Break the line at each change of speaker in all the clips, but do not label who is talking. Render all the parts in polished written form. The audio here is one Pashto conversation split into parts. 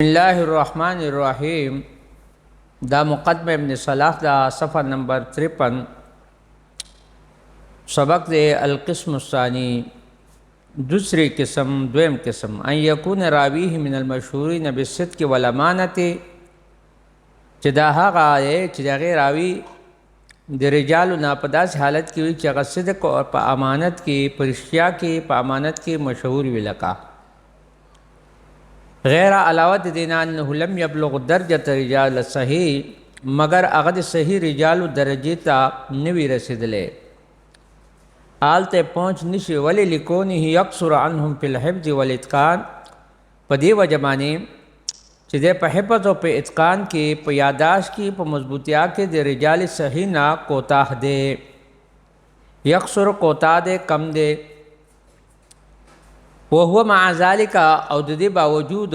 بسم الله الرحمن الرحیم دا مقدمه ابن صلاح دا صفحہ نمبر 53 سبق دے القسم الثانی دوسری قسم دویم قسم ان یکون راویه من المشهورین بالصدق والامانت چې دا هغه دی چې دغه راوی د رجالو نه په داسې حالت کې وي چې هغه صدق او په امانت کې په رښتیا کې په امانت کې مشهور وي لکه غیر علاوه د دین انه لم يبلغ درجه رجال صحیح مگر هغه د صحیح رجالو درجه ته نوی رسیدلې آلته پہنچ نشي ولی لکونه یکثر عنهم فی الحفظ والاتقان په دی وجمانه چې د په حفظ او په اتقان کې په یاداشت کې په مضبوطیا کې د رجال صحیح نه کوتاه دی یکثر کوتاه دی کم دی وهو مع ذلك او د دې باوجود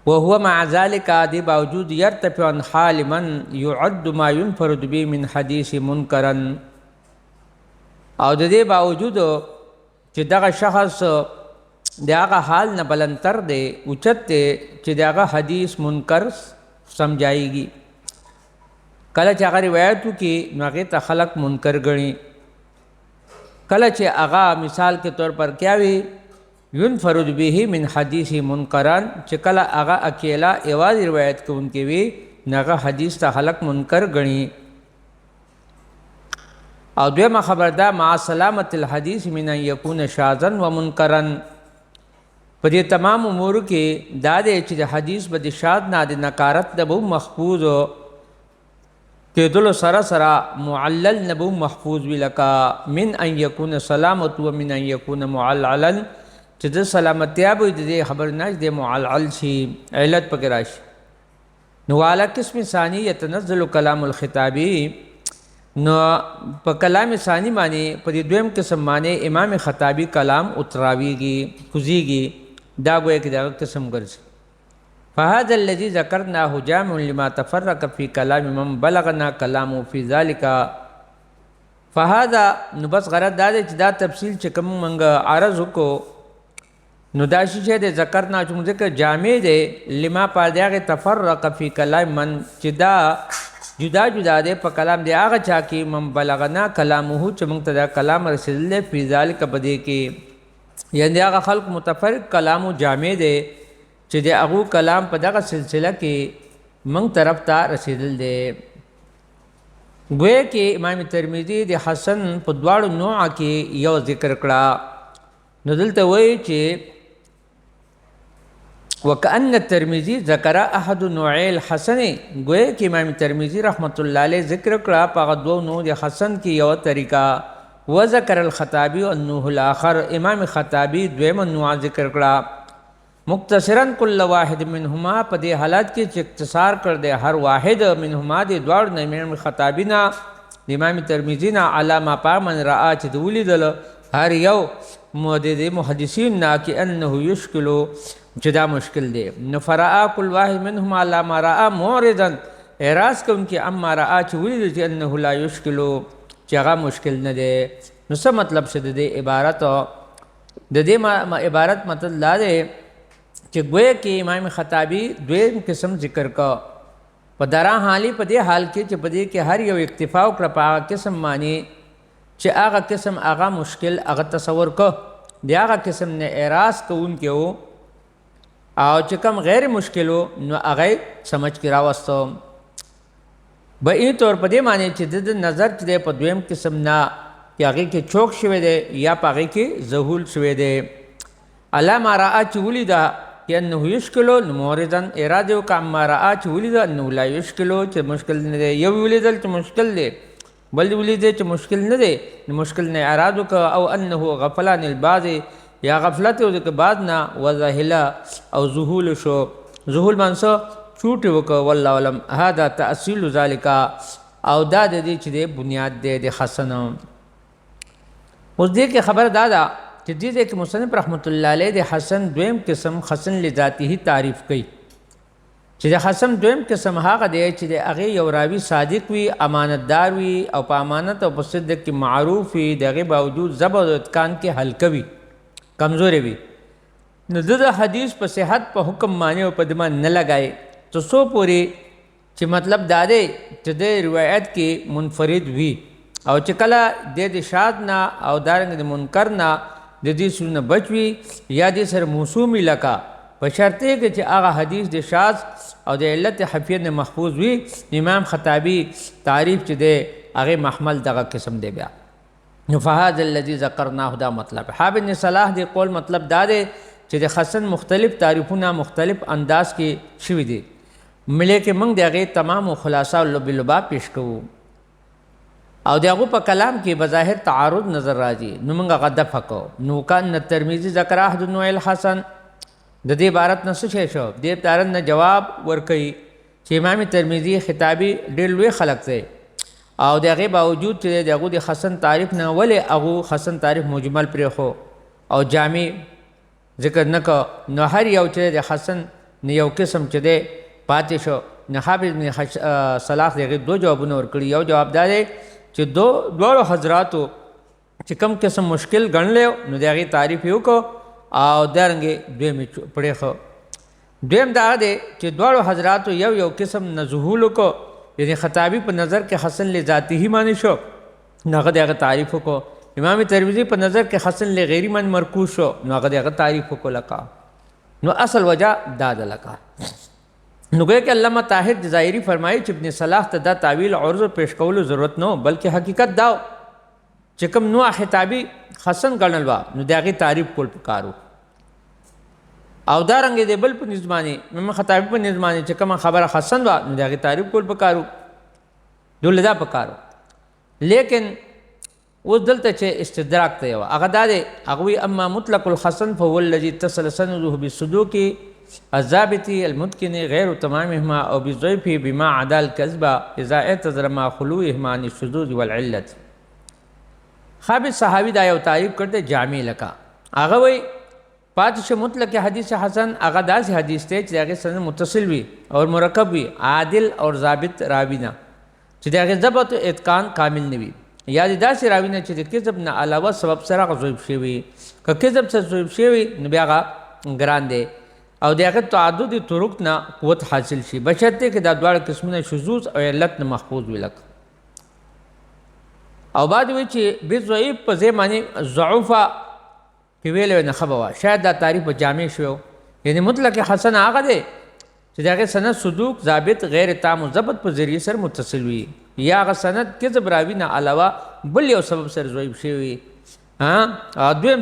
وهو مع ذلك د باوجود يرتفع عن حال من يعد ما ينفرد به من حديث منكرا او د دې باوجود چې دغه شخص دغه حال نه بلندتر دی اوچت دی چې دغه حدیث منکر سمجھایږي کله چې هغه روایتو کې نو هغه ته خلق منکر ګڼي کله چې هغه مثال کے طور پر کیا وی ينفرد به من حدیث منکران چې کله هغه اکیلا ایواز روایت کوونکی وی نغه حدیث ته خلق منکر غني او دویمه خبر ده مع سلامت الحدیث من ان يكون شاذا ومنکرا په دې تمام امور کې دا د چې حدیث به د شاذ نه د نکارت د بو محفوظ کېدلو سره سره معلل نبو محفوظ وی لکا من ان یکون سلامت و من ان یکون معللا چې د سلامتیا به د خبر نه د معلل شي علت پکې راشي نو والا قسم ثانی يتنزل كلام الخطابي نو په کلام ثانی معنی په دې دویم قسم معنی امام خطابی کلام اتراویږي کوزيږي دا ګویا کې دا قسم ګرځي فهذا الذي ذكرناه جامع لما تفرق في كلام من بلغنا كلامه في ذلك فهذا نو بس غرض دا چې دا تفصیل چې کوم منګ عرض وکړو نو دا شی چې د ذکرنا چې موږ جامع دی لما پادهغه تفرق في كلام من چې دا جدا جدا دی په کلام دی هغه چا کې من بلغنا کلامه چې موږ ته دا کلام رسول في ذلك بده کې یعنی هغه خلق متفرق کلامو جامع دی چې د هغه کلام په دغه سلسله کې موږ طرف ته رسیدل دی ګویا کې امام ترمذی د حسن په دواړو نوع کې یو ذکر کړه نو دلته وایي چې وکأن الترمذی ذکر احد نوعي الحسن ګویا کې امام ترمذی رحمت الله علیه ذکر کړه په دوه نوع د حسن کې یو طریقہ وذکر الخطابی والنوع الاخر امام خطابی دویم نوع ذکر کړه مختصرا کل واحد منهما په دې حالت کې چې اختصار کړ دې هر واحد منهما دې دوړ نه امام خطابینا امام ترمذی نا علامه پامن را چې ولیدل هر یو مودد محدثین نا کې انه یشکل چې دا مشکل دی نو فرا کل واحد منهما علامه را موردا اعراض کوم کې اما را چې ولیدل چې انه لا یشکل چې هغه مشکل نه دی نو څه مطلب څه دی عبارت د دې عبارت مطلب لا دی چې ګویا کې امام خطابی دویم قسم ذکر کا په درا حالی په دې حال کې چې په دې کې هر یو اکتفا او کړه په قسم معنی چې هغه قسم هغه مشکل هغه تصور کو دی هغه قسم نه اعراض کوونکو او چې کوم غیر مشکلو نو هغه سمجھ کې راوستو به این طور په دې معنی چې د نظر چې په دویم قسم نه چې هغه کې چوک شوی دی یا په هغه کې ظهول شوی دی علامه را چې ولیدا انه یشکلو موردا اراده کما را چې ولیدا انه لا یشکلو چې مشکل نه دی یو ولیدل چې مشکل دی بل ولیدل چې مشکل نه دی مشکل نه اراده او انه غفلان البعض یا غفلت او د بعد نه وذهلا او ذهول شو ذهول منسو چوٹ وک والله علم هذا تاصيل ذلك او دا د دې چې د بنیاد دی د حسن اوس دې کې خبر دادا چې دې کې مصنف رحمت الله علیه د حسن دویم قسم حسن لذاته تعریف کړي چې د حسن دویم قسم هغه دی چې د هغه یو راوی صادق وي امانتدار وي او په امانت او په صدق کې معروف وي دغه باوجود ضبط او اتقان کې هلکوي کمزوري وي نو د حدیث په صحت په حکم باندې او په دمه نه لګای ته سو پوری چې مطلب دا دی چې د روایت کې منفرد وي او چې کله د شاذ نه او دارنګ د منکر نه د دې سونه بچوي یا د سر موسومی لکا په شرط کې چې هغه حدیث د شاذ او د علت حفیه نه محفوظ وي. امام خطابی تعریف چې د هغه محمل دغه قسم دی بیا نو فهذا الذي ذكرناه دا مطلب حافظ بن صلاح دی قول مطلب دا دی چې د حسن مختلف تعریفونه مختلف انداز کې شوي دي ملي کې موږ د هغې تمام خلاصه لبا پیش کوو او د هغو په کلام کې بظاهر تعارض نظر راځي نو موږ هغه دفع کوو. نو کان ترمذي ذکر احد النوع الحسن د دې عبارت نه څه شی شو دې عبارت نه جواب ورکوي چې امام ترمذي خطابي ډېر لوی خلق دی او د هغې باوجود چې د هغو د حسن تعریف نه ولې هغو حسن تعریف مجمل پرېښو او جامع ذکر نه کو نو هر یو چې د حسن نه یو قسم چې دی پاتې شو. نو حافظ بن صلاح د هغې دو جوابونه ورکړي. یو جواب دا دی چې دواړو حضراتو چې کم قسم مشکل ګڼلی نو د هغې تعریف یې وکړو او دارنګې دویم یې پرېښو. دویم دا دی چې دواړو حضراتو یو قسم نه ظهول وکړو یعنی خطابی په نظر کې حسن لذاتی معنی شو نو هغه د هغه تعریف وکړو. امام ترمذی په نظر کې حسن لغیری من مرکوز شو نو هغه د هغه تعریف وکړو لکه نو اصل وجہ دا ده لکه نو گویا کہ علامہ طاہر جزائری فرمایي چې ابن صلاح ته دا تعویل عرض پیش کولو ضرورت نه بلکې حقیقت دا چې کوم نوع خطابی حسن ګڼل وا نو د هغې تعریف کول پکارو او دارنګې د بل په نظمانې امام خطابي په نظمانې چې کومه خبره حسن وا نو د هغې تعریف کول پکارو دله دا پکارو. لیکن اوس دلته چې استدراک ته یوه هغه دا دی هغه وایي اما مطلق الحسن فهو الذي اتصل سنده بالصدوق الضابط المتقن غیر تمامهما او بالضعف بما عدا الكذب اذا اعتذر مع خلوهما عن الشذوذ والعلت. حافظ صحابي دا یو تعریف کړ دی جامع لکه هغه وایي پاتې شو مطلق حدیث حسن هغه داسې حدیث دی چې د هغې سند متصل وي او مرکب وي عادل او ضابط راوي نه چې د هغې ضبط او اتقان کامل نه وي یا د داسې راوي نه چې د کذب نه علاوه سبب سره هغه ضعیف شوي که کذب سره ضعیف شوي نو بیا هغه ګران دی او د هغه تعدد طرق نه قوت حاصل شي بشرطې کې دا دواړه قسمونه شذوذ او علت نه محفوظ وي لکه او بعد وی چې بضعیف په ځای باندې ضعوفه کې ویلې نه ښه به وه شاید دا تعریف په جامع شوی یعنی مطلق حسن هغه دی چې د هغې سند صدوق ضابط غیر تام و ضبط په ذریعې سره متصل وي یا هغه سند کذب راوي نه علاوه بل یو سبب سره ضعیف شوی وي. دویم